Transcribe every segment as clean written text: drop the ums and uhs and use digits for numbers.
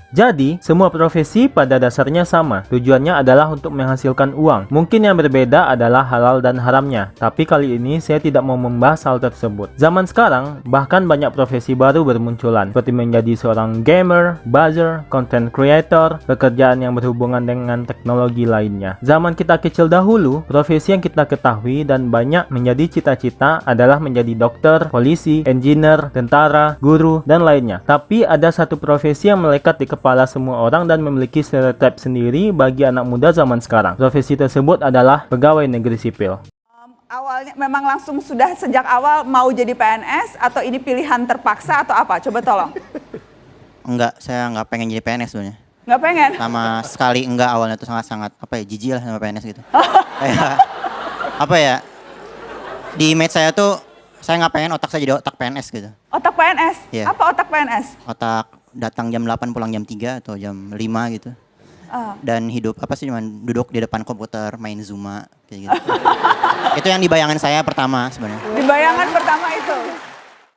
Jadi, semua profesi pada dasarnya sama. Tujuannya adalah untuk menghasilkan uang. Mungkin yang berbeda adalah halal dan haramnya. Tapi kali ini saya tidak mau membahas hal tersebut. Zaman sekarang, bahkan banyak profesi baru bermunculan. Seperti menjadi seorang gamer, buzzer, content creator, pekerjaan yang berhubungan dengan teknologi lainnya. Zaman kita kecil dahulu, profesi yang kita ketahui dan banyak menjadi cita-cita adalah menjadi dokter, polisi, engineer, tentara, guru, dan lainnya. Tapi ada satu profesi yang melekat di kepala semua orang dan memiliki stereotip sendiri bagi anak muda zaman sekarang. Profesi tersebut adalah pegawai negeri sipil. Awalnya memang langsung sudah sejak awal mau jadi PNS atau ini pilihan terpaksa atau apa? Coba tolong. Enggak, saya nggak pengen jadi PNS sebenarnya. Nggak pengen? Sama sekali enggak, awalnya tuh sangat-sangat jijik lah sama PNS gitu. Kayak di image saya tuh saya nggak pengen otak saya jadi otak PNS gitu. Otak PNS? Iya. Apa otak PNS? Otak datang jam 8 pulang jam 3 atau jam 5 gitu. Dan hidup cuman duduk di depan komputer main Zuma kayak gitu. Itu yang di bayangan saya pertama sebenarnya. Di bayangan pertama itu.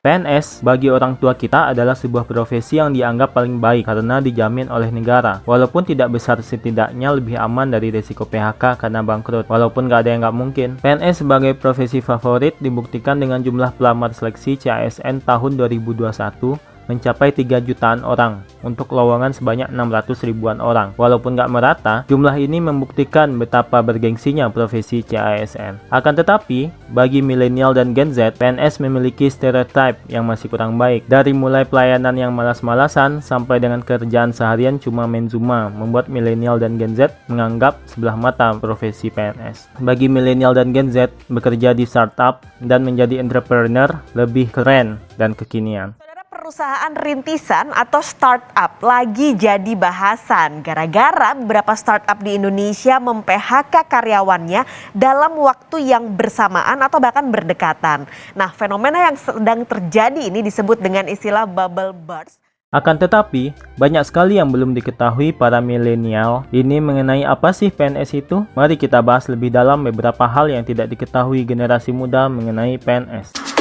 PNS bagi orang tua kita adalah sebuah profesi yang dianggap paling baik karena dijamin oleh negara. Walaupun tidak besar, setidaknya lebih aman dari risiko PHK karena bangkrut. Walaupun gak ada yang gak mungkin. PNS sebagai profesi favorit dibuktikan dengan jumlah pelamar seleksi CASN tahun 2021 mencapai 3 jutaan orang untuk lowongan sebanyak 600 ribuan orang. Walaupun gak merata, jumlah ini membuktikan betapa bergengsinya profesi CASN. Akan tetapi, bagi milenial dan Gen Z, PNS memiliki stereotip yang masih kurang baik. Dari mulai pelayanan yang malas-malasan sampai dengan kerjaan seharian cuma main Zuma, membuat milenial dan Gen Z menganggap sebelah mata profesi PNS. Bagi milenial dan Gen Z, bekerja di startup dan menjadi entrepreneur lebih keren dan kekinian. Perusahaan rintisan atau startup lagi jadi bahasan gara-gara beberapa startup di Indonesia mem-PHK karyawannya dalam waktu yang bersamaan atau bahkan berdekatan. Nah, fenomena yang sedang terjadi ini disebut dengan istilah bubble burst. Akan tetapi, banyak sekali yang belum diketahui para milenial ini mengenai apa sih PNS itu. Mari kita bahas lebih dalam beberapa hal yang tidak diketahui generasi muda mengenai PNS.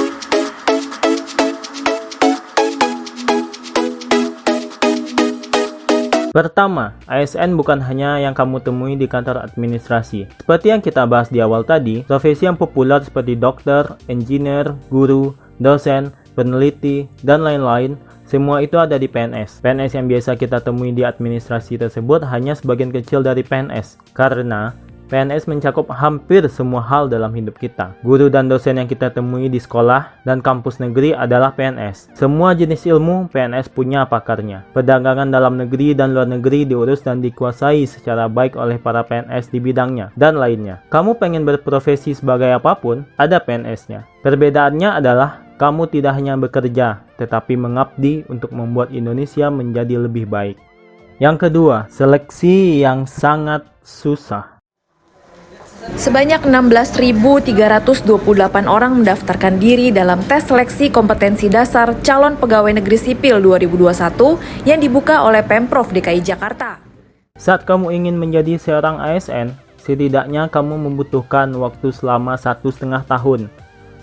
Pertama, ASN bukan hanya yang kamu temui di kantor administrasi. Seperti yang kita bahas di awal tadi, profesi yang populer seperti dokter, engineer, guru, dosen, peneliti, dan lain-lain, semua itu ada di PNS. PNS yang biasa kita temui di administrasi tersebut hanya sebagian kecil dari PNS, karena PNS mencakup hampir semua hal dalam hidup kita. Guru dan dosen yang kita temui di sekolah dan kampus negeri adalah PNS. Semua jenis ilmu PNS punya pakarnya. Perdagangan dalam negeri dan luar negeri diurus dan dikuasai secara baik oleh para PNS di bidangnya, dan lainnya. Kamu pengen berprofesi sebagai apapun, ada PNS-nya. Perbedaannya adalah kamu tidak hanya bekerja, tetapi mengabdi untuk membuat Indonesia menjadi lebih baik. Yang kedua, seleksi yang sangat susah. Sebanyak 16.328 orang mendaftarkan diri dalam tes seleksi kompetensi dasar calon pegawai negeri sipil 2021 yang dibuka oleh Pemprov DKI Jakarta. Saat kamu ingin menjadi seorang ASN, setidaknya kamu membutuhkan waktu selama 1,5 tahun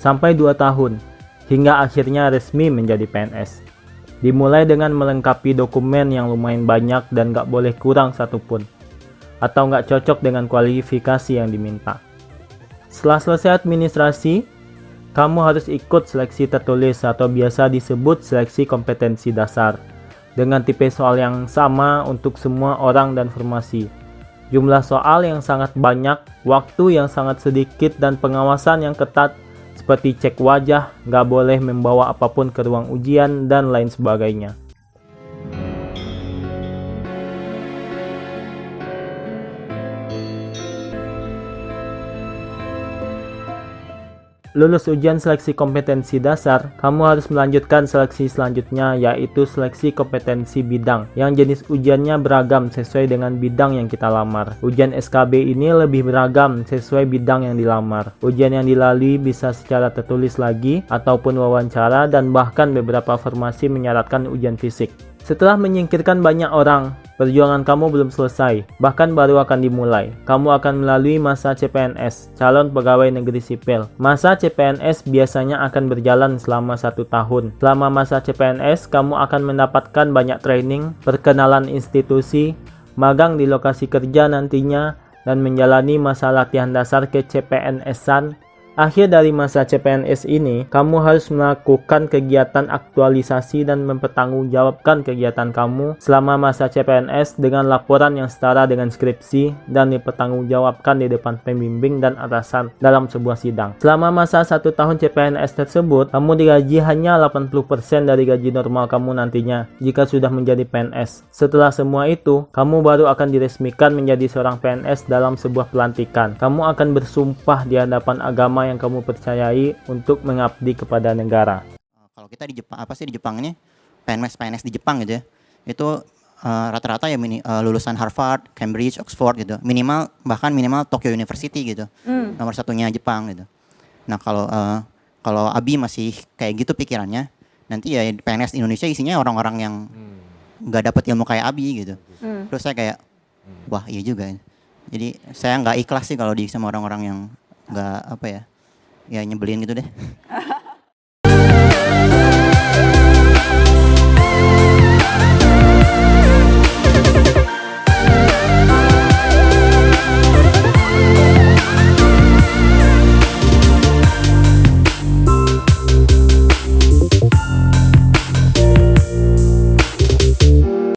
sampai 2 tahun hingga akhirnya resmi menjadi PNS. Dimulai dengan melengkapi dokumen yang lumayan banyak dan gak boleh kurang satupun, atau nggak cocok dengan kualifikasi yang diminta. Setelah selesai administrasi, kamu harus ikut seleksi tertulis atau biasa disebut seleksi kompetensi dasar, dengan tipe soal yang sama untuk semua orang dan formasi. Jumlah soal yang sangat banyak, waktu yang sangat sedikit, dan pengawasan yang ketat seperti cek wajah, nggak boleh membawa apapun ke ruang ujian, dan lain sebagainya. Lulus ujian seleksi kompetensi dasar, kamu harus melanjutkan seleksi selanjutnya, yaitu seleksi kompetensi bidang, yang jenis ujiannya beragam sesuai dengan bidang yang kita lamar. Ujian SKB ini lebih beragam sesuai bidang yang dilamar. Ujian yang dilalui bisa secara tertulis lagi, ataupun wawancara, dan bahkan beberapa formasi menyaratkan ujian fisik. Setelah menyingkirkan banyak orang, perjuangan kamu belum selesai, bahkan baru akan dimulai. Kamu akan melalui masa CPNS, calon pegawai negeri sipil. Masa CPNS biasanya akan berjalan selama 1 tahun. Selama masa CPNS, kamu akan mendapatkan banyak training, perkenalan institusi, magang di lokasi kerja nantinya, dan menjalani masa latihan dasar ke CPNS-an. Akhir dari masa CPNS ini, kamu harus melakukan kegiatan aktualisasi dan mempertanggungjawabkan kegiatan kamu selama masa CPNS dengan laporan yang setara dengan skripsi dan dipertanggungjawabkan di depan pembimbing dan atasan dalam sebuah sidang. Selama masa 1 tahun CPNS tersebut, kamu digaji hanya 80% dari gaji normal kamu nantinya jika sudah menjadi PNS. Setelah semua itu, kamu baru akan diresmikan menjadi seorang PNS dalam sebuah pelantikan. Kamu akan bersumpah di hadapan agama yang kamu percayai untuk mengabdi kepada negara. Kalau kita di Jepang, di Jepang ini PNS di Jepang gitu ya, itu rata-rata ya lulusan Harvard, Cambridge, Oxford gitu, bahkan minimal Tokyo University gitu, nomor satunya Jepang gitu. Nah kalau Abi masih kayak gitu pikirannya, nanti ya PNS Indonesia isinya orang-orang yang nggak dapat ilmu kayak Abi gitu. Terus saya kayak, wah iya juga. Jadi saya nggak ikhlas sih kalau sama orang-orang yang nggak ya nyebelin gitu deh.